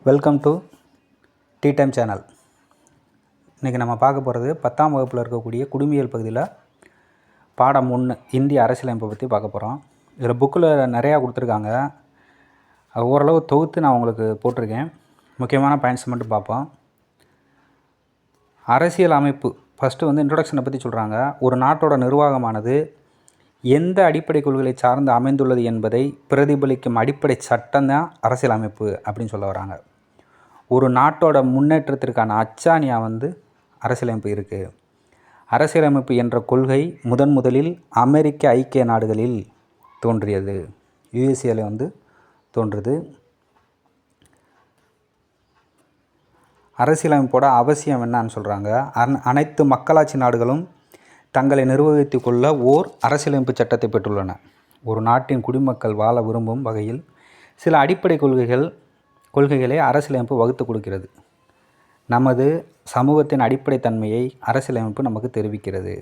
Welcome to tea time channel. இன்றைக்கி நம்ம பார்க்க போகிறது 10ஆம் வகுப்பில் இருக்கக்கூடிய குடிமியல் பகுதியில் பாடம் 1 இந்திய அரசியலமைப்பை பற்றி பார்க்க போகிறோம். இதில் புக்கில் நிறையா கொடுத்துருக்காங்க. அது ஓரளவு தொகுத்து நான் உங்களுக்கு போட்டிருக்கேன். முக்கியமான பாயிண்ட்ஸ் மட்டும் பார்ப்போம். அரசியல் அமைப்பு ஃபஸ்ட்டு இன்ட்ரொடக்ஷனை பற்றி சொல்கிறாங்க. ஒரு நாட்டோட நிர்வாகமானது எந்த அடிப்படை கொள்கைகளை சார்ந்து அமைந்துள்ளது என்பதை பிரதிபலிக்கும் அடிப்படை சட்டம் தான் அரசியல் அமைப்பு அப்படின்னு சொல்ல வராங்க. ஒரு நாட்டோட முன்னேற்றத்திற்கான அச்சாணியாக அரசியலமைப்பு இருக்குது. அரசியலமைப்பு என்ற கொள்கை முதலில் அமெரிக்க ஐக்கிய நாடுகளில் தோன்றியது. யுஎஸ்ஏல தோன்றுது. அரசியலமைப்போட அவசியம் என்னன்னு சொல்கிறாங்க. அனைத்து மக்களாட்சி நாடுகளும் தங்களை நிர்வகித்து கொள்ள ஓர் அரசியலமைப்பு சட்டத்தை பெற்றுள்ளன. ஒரு நாட்டின் குடிமக்கள் வாழ விரும்பும் வகையில் சில அடிப்படை கொள்கைகளை அரசியலமைப்பு வகுத்து கொடுக்கிறது. நமது சமூகத்தின் அடிப்படை தன்மையை அரசியலமைப்பு நமக்கு தெரிவிக்கிறது.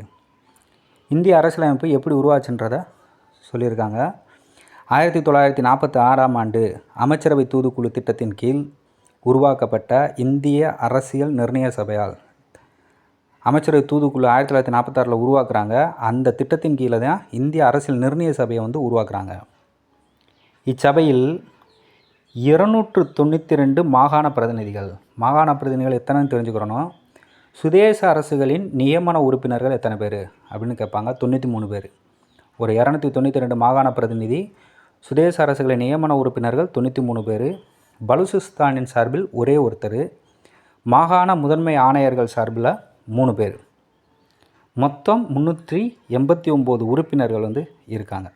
இந்திய அரசியலமைப்பு எப்படி உருவாச்சுன்றதை சொல்லியிருக்காங்க. 1946ஆம் ஆண்டு அமைச்சரவை தூதுக்குழு திட்டத்தின் கீழ் உருவாக்கப்பட்ட இந்திய அரசியல் நிர்ணய சபையால் அமைச்சரவை தூதுக்குழு 1946 உருவாக்குறாங்க. அந்த திட்டத்தின் கீழே தான் இந்திய அரசியல் நிர்ணய சபையை உருவாக்குறாங்க. இச்சபையில் 292 மாகாண பிரதிநிதிகள் எத்தனைன்னு தெரிஞ்சுக்கிறணும். சுதேச அரசுகளின் நியமன உறுப்பினர்கள் எத்தனை பேர் அப்படின்னு கேட்பாங்க. 93 பேர். ஒரு 292 மாகாண பிரதிநிதி, சுதேச அரசுகளின் நியமன உறுப்பினர்கள் 93 பேர், பலுசிஸ்தானின் சார்பில் ஒரே ஒருத்தர், மாகாண முதன்மை ஆணையர்கள் சார்பில் 3 பேர், மொத்தம் 389 உறுப்பினர்கள் இருக்காங்க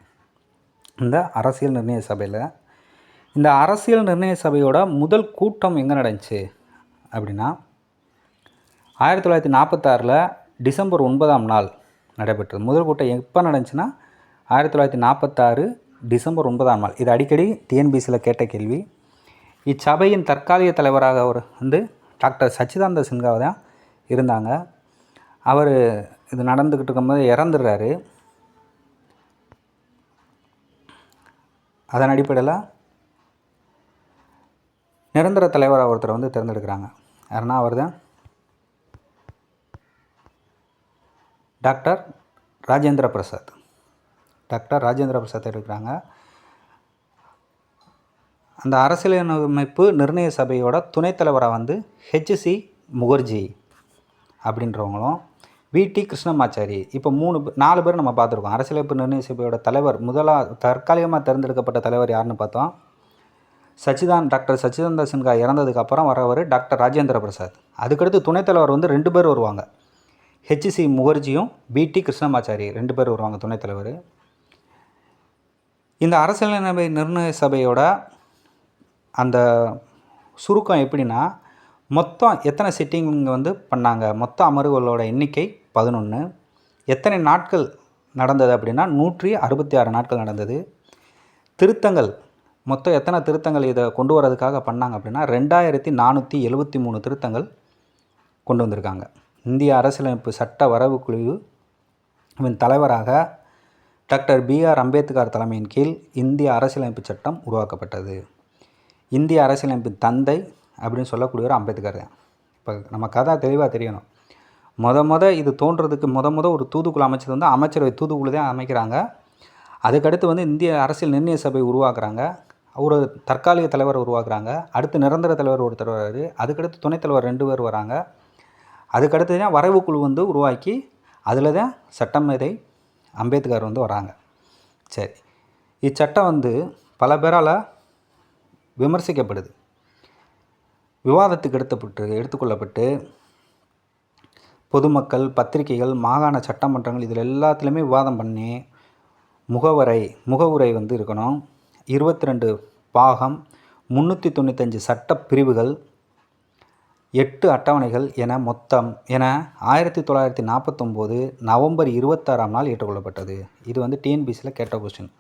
இந்த அரசியல் நிர்ணய சபையில். இந்த அரசியல் நிர்ணய சபையோட முதல் கூட்டம் எங்கே நடந்துச்சு அப்படின்னா 1946 டிசம்பர் 9ஆம் நாள் நடைபெற்றது. முதல் கூட்டம் எப்போ நடந்துச்சுன்னா 1946 டிசம்பர் 9ஆம் நாள். இது அடிக்கடி டிஎன்பிசியில் கேட்ட கேள்வி. இச்சபையின் தற்காலிக தலைவராக அவர் டாக்டர் சச்சிதானந்த சின்ஹா தான் இருந்தாங்க. அவர் இது நடந்துக்கிட்டு இருக்கும்போது இறந்துடுறாரு. அதன் அடிப்படையில் நிரந்தர தலைவராக ஒருத்தரை தேர்ந்தெடுக்கிறாங்க. யாருன்னா அவர் தான் டாக்டர் ராஜேந்திர பிரசாத் இருக்கிறாங்க. அந்த அரசியலமைப்பு நிர்ணய சபையோட துணைத் தலைவராக ஹெச்சி முகர்ஜி அப்படின்றவங்களும், விடி கிருஷ்ணமாச்சாரி. இப்போ 4 பேர் நம்ம பார்த்துருக்கோம். அரசியலமைப்பு நிர்ணய சபையோட தலைவர் தற்காலிகமாக தேர்ந்தெடுக்கப்பட்ட தலைவர் யாருன்னு பார்த்தோம். டாக்டர் சச்சிதானந்த சின்ஹா இறந்ததுக்கப்புறம் வரவர் டாக்டர் ராஜேந்திர பிரசாத். அதுக்கடுத்து துணைத் தலைவர் 2 பேர் வருவாங்க. ஹெச்சி முகர்ஜியும் விடி கிருஷ்ணமாச்சாரி 2 பேர் வருவாங்க துணைத் தலைவர். இந்த அரசியலமைப்பு நிர்ணய சபையோட அந்த சுருக்கம் எப்படின்னா, மொத்தம் எத்தனை சிட்டிங் பண்ணாங்க, மொத்த அமர்வுகளோட எண்ணிக்கை 11. எத்தனை நாட்கள் நடந்தது அப்படின்னா 166 நாட்கள் நடந்தது. திருத்தங்கள் மொத்தம் எத்தனை திருத்தங்கள் இதை கொண்டு வரதுக்காக பண்ணாங்க அப்படின்னா 2473 திருத்தங்கள் கொண்டு வந்திருக்காங்க. இந்திய அரசியலமைப்பு சட்ட வரவு குழுவின் தலைவராக டாக்டர் பிஆர் அம்பேத்கர் தலைமையின் கீழ் இந்திய அரசியலமைப்பு சட்டம் உருவாக்கப்பட்டது. இந்திய அரசியலமைப்பின் தந்தை அப்படின்னு சொல்லக்கூடியவர் அம்பேத்கர் தான். இப்போ நம்ம கதை தெளிவாக தெரியணும். இது தோன்றதுக்கு ஒரு தூதுக்குழு அமைச்சது அமைச்சரவை தூதுக்குழு தான் அமைக்கிறாங்க. அதுக்கடுத்து இந்திய அரசியல் நிர்ணய சபை உருவாக்குறாங்க. ஒரு தற்காலிக தலைவர் உருவாக்குறாங்க. அடுத்து நிரந்தர தலைவர் ஒருத்தர் வராரு. அதுக்கடுத்து துணைத் தலைவர் 2 பேர் வராங்க. அதுக்கடுத்து தான் வரைவு குழு உருவாக்கி அதில் தான் சட்டமேதை அம்பேத்கர் வராங்க. சரி, இச்சட்டம் பல பேரால் விமர்சிக்கப்படுது. விவாதத்துக்கு எடுத்துக்கொள்ளப்பட்டு பொதுமக்கள், பத்திரிகைகள், மாகாண சட்டமன்றங்கள் இதில் எல்லாத்துலேயுமே விவாதம் பண்ணி முகவுரை இருக்கணும். 22 பாகம், 395 சட்ட பிரிவுகள், 8 அட்டவணைகள் என 1949 நவம்பர் 26ஆம் நாள் ஏற்றுக்கொள்ளப்பட்டது. இது டிஎன்பிசியில் கேட்ட கொஸ்டின்.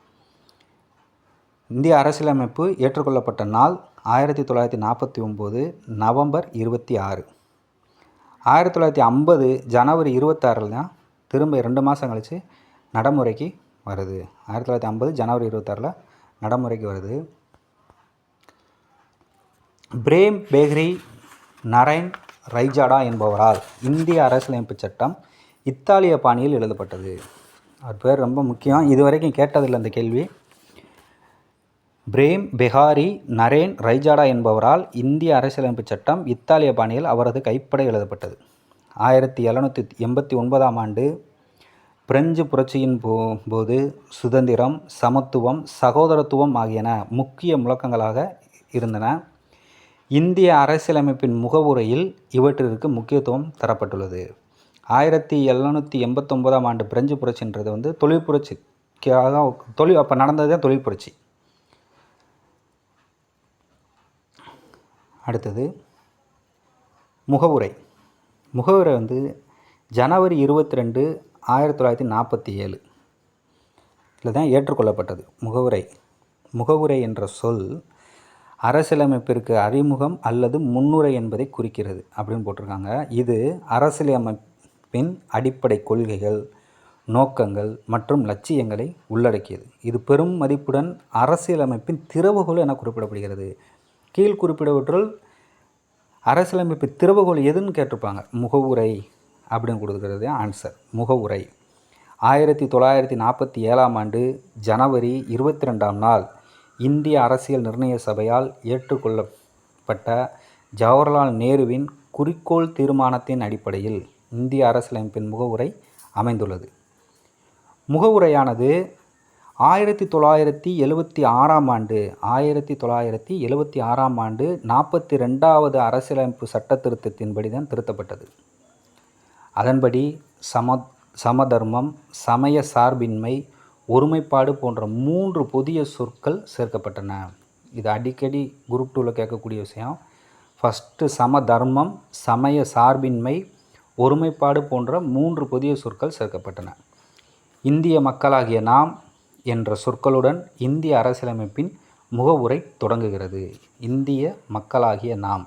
இந்திய அரசியலமைப்பு ஏற்றுக்கொள்ளப்பட்ட நாள் 1949 நவம்பர் 26. 1950 ஜனவரி 26 தான் திரும்ப 2 மாதம் கழித்து நடைமுறைக்கு வருது. 1950 ஜனவரி 26 நடைமுறைக்கு வருது. பிரேம் பேக்ரி நரைன் ரைஜாடா என்பவரால் இந்திய அரசியலமைப்பு சட்டம் இத்தாலிய பாணியில் எழுதப்பட்டது. அவர் பேர் ரொம்ப முக்கியம், இதுவரைக்கும் கேட்டதில்லை அந்த கேள்வி. பிரேம் பெஹாரி நரேன் ரைஜாடா என்பவரால் இந்திய அரசியலமைப்பு சட்டம் இத்தாலிய பாணியில் அவரது கைப்பட எழுதப்பட்டது. 1789ஆம் ஆண்டு பிரெஞ்சு புரட்சியின் போது சுதந்திரம், சமத்துவம், சகோதரத்துவம் ஆகியன முக்கிய முழக்கங்களாக இருந்தன. இந்திய அரசியலமைப்பின் முகவுரையில் இவற்றிற்கு முக்கியத்துவம் தரப்பட்டுள்ளது. 1789ஆம் ஆண்டு பிரெஞ்சு புரட்சின்றது தொழில் புரட்சிக்காக அப்போ நடந்தது தான் தொழில் புரட்சி. அடுத்தது முகவுரை. முகவுரை ஜனவரி 22, 1947 இதில் தான் ஏற்றுக்கொள்ளப்பட்டது. முகவுரை என்ற சொல் அரசியலமைப்பிற்கு அறிமுகம் அல்லது முன்னுரை என்பதை குறிக்கிறது அப்படின்னு போட்டிருக்காங்க. இது அரசியலமைப்பின் அடிப்படை கொள்கைகள், நோக்கங்கள் மற்றும் லட்சியங்களை உள்ளடக்கியது. இது பெரும் மதிப்புடன் அரசியலமைப்பின் திறவுகோல் என குறிப்பிடப்படுகிறது. கீழ் குறிப்பிடவற்றுள் அரசியலமைப்பு திறவுகோல் எதுன்னு கேட்டிருப்பாங்க. முகவுரை அப்படின்னு கொடுக்குறது ஆன்சர். முகவுரை 1947ஆம் ஆண்டு ஜனவரி 22ஆம் நாள் இந்திய அரசியல் நிர்ணய சபையால் ஏற்றுக்கொள்ளப்பட்ட ஜவஹர்லால் நேருவின் குறிக்கோள் தீர்மானத்தின் அடிப்படையில் இந்திய அரசியலமைப்பின் முகவுரை அமைந்துள்ளது. முகவுரையானது 1976ஆம் ஆண்டு 42வது அரசியலமைப்பு சட்ட திருத்தத்தின்படி தான் திருத்தப்பட்டது. அதன்படி சமதர்மம், சமய சார்பின்மை, ஒருமைப்பாடு போன்ற 3 புதிய சொற்கள் சேர்க்கப்பட்டன. இது அடிக்கடி குரூப் 2ல் கேட்கக்கூடிய விஷயம். ஃபஸ்ட்டு சமதர்மம், சமய சார்பின்மை, ஒருமைப்பாடு போன்ற 3 புதிய சொற்கள் சேர்க்கப்பட்டன. இந்திய மக்களாகிய நாம் என்ற சொற்களுடன் இந்திய அரசியலமைப்பின் முகவுரை தொடங்குகிறது. இந்திய மக்களாகிய நாம்.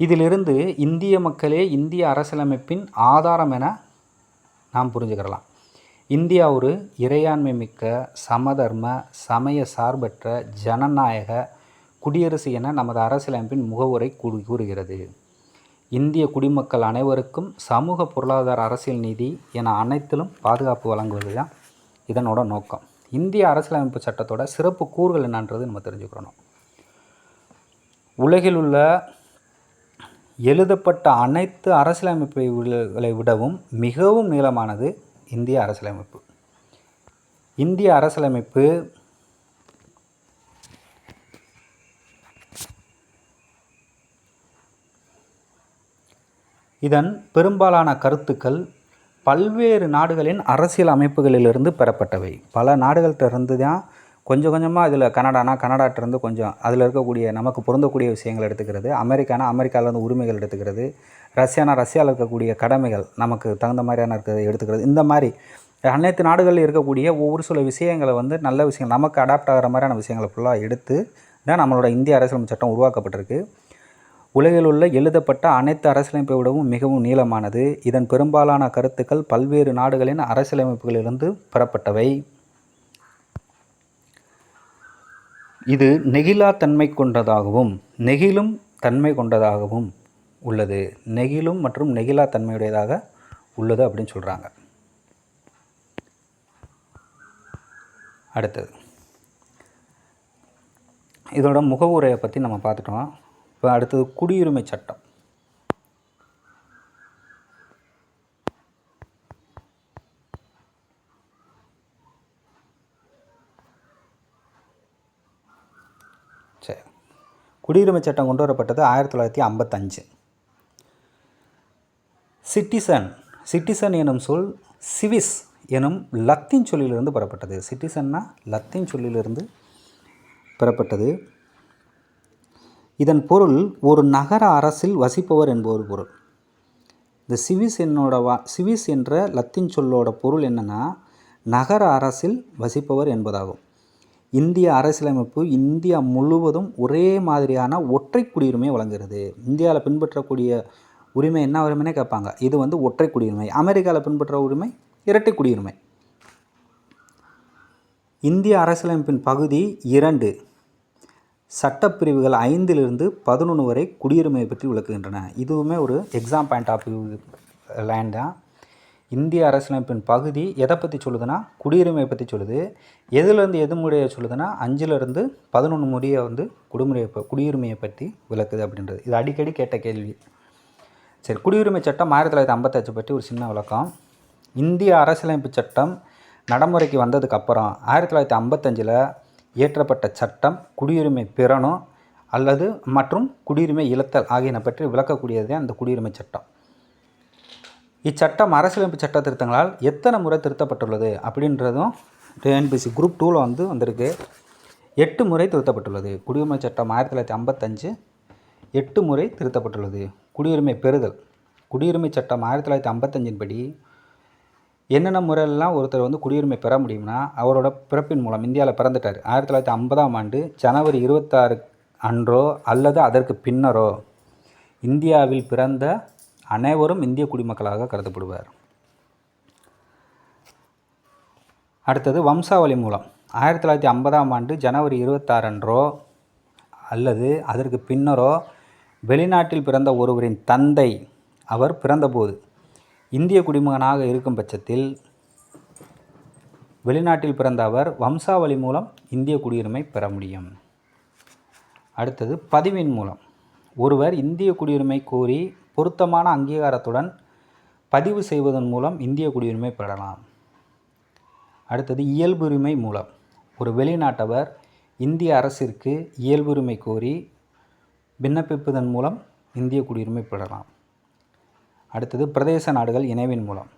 இதிலிருந்து இந்திய மக்களே இந்திய அரசியலமைப்பின் ஆதாரம் என நாம் புரிஞ்சுக்கிறலாம். இந்தியா ஒரு இறையாண்மை மிக்க, சமதர்ம, சமய சார்பற்ற, ஜனநாயக குடியரசு என நமது அரசியலமைப்பின் முகவுரை கூறுகிறது. இந்திய குடிமக்கள் அனைவருக்கும் சமூக, பொருளாதார, அரசியல், நீதி என அனைத்திலும் பாதுகாப்பு வழங்குவது தான் இதனோட நோக்கம். இந்திய அரசியலமைப்பு சட்டத்தோட சிறப்பு கூறுகள் என்னன்றது நம்ம தெரிஞ்சுக்கிறணும். உலகில் உள்ள எழுதப்பட்ட அனைத்து அரசியலமைப்புகளை விடவும் மிகவும் நீளமானது இந்திய அரசியலமைப்பு. இந்திய அரசியலமைப்பு இதன் பெரும்பாலான கருத்துக்கள் பல்வேறு நாடுகளின் அரசியல் அமைப்புகளிலிருந்து பெறப்பட்டவை. பல நாடுகள்கிட்டருந்து தான் கொஞ்சம் கொஞ்சமாக இதில் கனடாட்டிருந்து கொஞ்சம் அதில் இருக்கக்கூடிய நமக்கு பொருந்தக்கூடிய விஷயங்கள் எடுத்துக்கிறது. அமெரிக்காவிலேருந்து உரிமைகள் எடுத்துக்கிறது. ரஷ்யாவில் இருக்கக்கூடிய கடமைகள் நமக்கு தகுந்த மாதிரியான இருக்கிறது எடுத்துக்கிறது. இந்த மாதிரி அனைத்து நாடுகளில் இருக்கக்கூடிய ஒவ்வொரு சில விஷயங்களை நல்ல விஷயங்கள் நமக்கு அடாப்ட் ஆகிற மாதிரியான விஷயங்களை ஃபுல்லாக எடுத்து தான் நம்மளோட இந்திய அரசியலமைப்பு சட்டம் உருவாக்கப்பட்டிருக்கு. உலகில் உள்ள எழுதப்பட்ட அனைத்து அரசியலமைப்பை விடவும் மிகவும் நீளமானது. இதன் பெரும்பாலான கருத்துக்கள் பல்வேறு நாடுகளின் அரசியலமைப்புகளிலிருந்து பெறப்பட்டவை. இது நெகிழும் தன்மை கொண்டதாகவும் உள்ளது. நெகிழும் மற்றும் நெகிழா தன்மையுடையதாக உள்ளது அப்படின்னு சொல்கிறாங்க. அடுத்தது இதோட முகவுரையை பற்றி நம்ம பார்த்துட்டோம். இப்போ அடுத்தது குடியுரிமை சட்டம். சரி, குடியுரிமை சட்டம் கொண்டு வரப்பட்டது 1955. சிட்டிசன் எனும் சொல் சிவிஸ் எனும் லத்தீன் சொல்லிலிருந்து பெறப்பட்டது. சிட்டிசன்னா லத்தீன் சொல்லிலிருந்து பெறப்பட்டது. இதன் பொருள் ஒரு நகர அரசில் வசிப்பவர் என்பது பொருள். இந்த சிவிஸ் என்ற லத்தீன் சொல்லோட பொருள் என்னென்னா நகர அரசில் வசிப்பவர் என்பதாகும். இந்திய அரசியலமைப்பு இந்தியா முழுவதும் ஒரே மாதிரியான ஒற்றை குடியுரிமையை வழங்குகிறது. இந்தியாவில் பின்பற்றக்கூடிய உரிமை என்ன உரிமைனே கேட்பாங்க. இது ஒற்றை குடியுரிமை. அமெரிக்காவில் பின்பற்ற உரிமை இரட்டை குடியுரிமை. இந்திய அரசியலமைப்பின் பகுதி 2 சட்டப்பிரிவுகள் 5லிருந்து 11 வரை குடியுரிமையை பற்றி விளக்குகின்றன. இதுவுமே ஒரு exam point of view line தான். இந்திய அரசியலமைப்பின் பகுதி எதை பற்றி சொல்லுதுன்னா குடியுரிமையை பற்றி சொல்லுது. எதுலேருந்து எது முறையை சொல்லுதுன்னா 5லிருந்து 11 முறையை வந்து குடியுரிமையை பற்றி விளக்குது அப்படின்றது. இது அடிக்கடி கேட்ட கேள்வி. சரி, குடியுரிமை சட்டம் 1958 பற்றி ஒரு சின்ன விளக்கம். இந்திய அரசியலமைப்பு சட்டம் நடைமுறைக்கு வந்ததுக்கப்புறம் 1955 இயற்றப்பட்ட சட்டம் குடியுரிமை பெறணும் அல்லது மற்றும் குடியுரிமை இழத்தல் ஆகியன பற்றி விளக்கக்கூடியதே அந்த குடியுரிமை சட்டம். இச்சட்டம் அரசியலமைப்பு சட்ட திருத்தங்களால் எத்தனை முறை திருத்தப்பட்டுள்ளது அப்படின்றதும் டிஎன்பிஎஸ்சி குரூப் 2ல் வந்து வந்திருக்கு. 8 முறை திருத்தப்பட்டுள்ளது. குடியுரிமை சட்டம் 1955 8 முறை திருத்தப்பட்டுள்ளது. குடியுரிமை பெறுதல் குடியுரிமை சட்டம் 1955 படி என்னென்ன முறையெல்லாம் ஒருத்தர் வந்து குடியுரிமை பெற முடியும்னா, அவரோட பிறப்பின் மூலம் இந்தியாவில் பிறந்துட்டார் 1950ஆம் ஆண்டு ஜனவரி 26 அன்றோ அல்லது அதற்கு பின்னரோ இந்தியாவில் பிறந்த அனைவரும் இந்திய குடிமக்களாக கருதப்படுவார். அடுத்தது வம்சாவளி மூலம் 1950ஆம் ஆண்டு ஜனவரி 26 அன்றோ அல்லது அதற்கு பின்னரோ வெளிநாட்டில் பிறந்த ஒருவரின் தந்தை அவர் பிறந்தபோது இந்திய குடிமகனாக இருக்கும் பட்சத்தில் வெளிநாட்டில் பிறந்த அவர் வம்சாவளி மூலம் இந்திய குடியுரிமை பெற முடியும். அடுத்தது பதிவின் மூலம் ஒருவர் இந்திய குடியுரிமை கோரி பொருத்தமான அங்கீகாரத்துடன் பதிவு செய்வதன் மூலம் இந்திய குடியுரிமை பெறலாம். அடுத்தது இயல்புரிமை மூலம் ஒரு வெளிநாட்டவர் இந்திய அரசிற்கு இயல்புரிமை கோரி விண்ணப்பிப்பதன் மூலம் இந்திய குடியுரிமை பெறலாம். அடுத்தது பிரதேச நாடுகள் இணைவின் மூலம்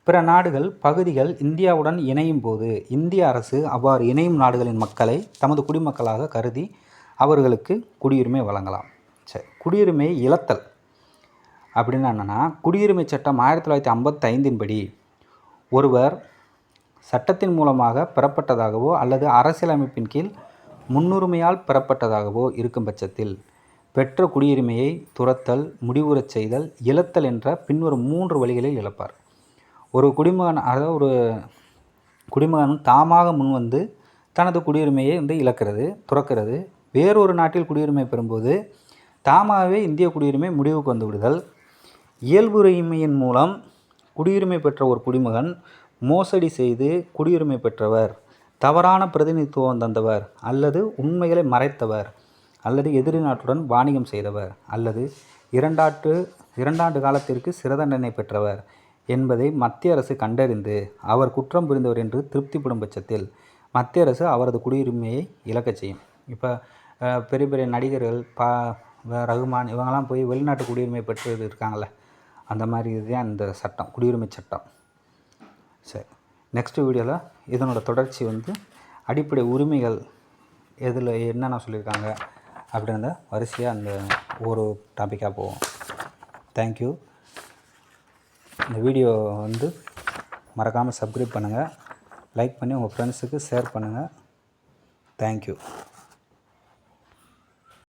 பிற நாடுகள் பகுதிகள் இந்தியாவுடன் இணையும் போது இந்திய அரசு அவ்வாறு இணையும் நாடுகளின் மக்களை தமது குடிமக்களாக கருதி அவர்களுக்கு குடியுரிமை வழங்கலாம். சரி, குடியுரிமை இழத்தல் அப்படின்னா என்னென்னா, குடியுரிமை சட்டம் 1955 படி ஒருவர் சட்டத்தின் மூலமாக பெறப்பட்டதாகவோ அல்லது அரசியலமைப்பின் கீழ் முன்னுரிமையால் பெறப்பட்டதாகவோ இருக்கும் பட்சத்தில் பெற்ற குடியுரிமையை துறத்தல், முடிவுறச் செய்தல், இழத்தல் என்ற பின்வரும் 3 வழிகளில் இழப்பார். ஒரு குடிமகன், அதாவது ஒரு குடிமகன் தாமாக முன்வந்து தனது குடியுரிமையை வந்து துறக்கிறது. வேறொரு நாட்டில் குடியுரிமை பெறும்போது தாமாகவே இந்திய குடியுரிமை முடிவுக்கு வந்து விடுதல். இயல்புரிமையின் மூலம் குடியுரிமை பெற்ற ஒரு குடிமகன் மோசடி செய்து குடியுரிமை பெற்றவர், தவறான பிரதிநிதித்துவம் தந்தவர் அல்லது உண்மைகளை மறைத்தவர் அல்லது எதிரி நாட்டுடன் வாணிகம் செய்தவர் அல்லது 2 ஆண்டு காலத்திற்கு சிறை தண்டனை பெற்றவர் என்பதை மத்திய அரசு கண்டறிந்து அவர் குற்றம் புரிந்தவர் என்று திருப்திப்படும் பட்சத்தில் மத்திய அரசு அவரது குடியுரிமையை இழக்கச் செய்யும். இப்போ பெரிய பெரிய நடிகர்கள் ரகுமான் இவங்கெல்லாம் போய் வெளிநாட்டு குடியுரிமை பெற்று இருக்காங்கள்ல, அந்த மாதிரி இதுதான் இந்த சட்டம், குடியுரிமை சட்டம். சரி, நெக்ஸ்ட் வீடியோவில் இதனோட தொடர்ச்சி வந்து அடிப்படை உரிமைகள் எதில் என்னென்ன சொல்லியிருக்காங்க அப்படின்றத வரிசையாக அந்த ஒரு டாப்பிக்காக போவோம். தேங்க்யூ. இந்த வீடியோ வந்து மறக்காமல் சப்ஸ்கிரைப் பண்ணுங்கள், லைக் பண்ணி உங்கள் ஃப்ரெண்ட்ஸுக்கு ஷேர் பண்ணுங்கள். தேங்க்யூ.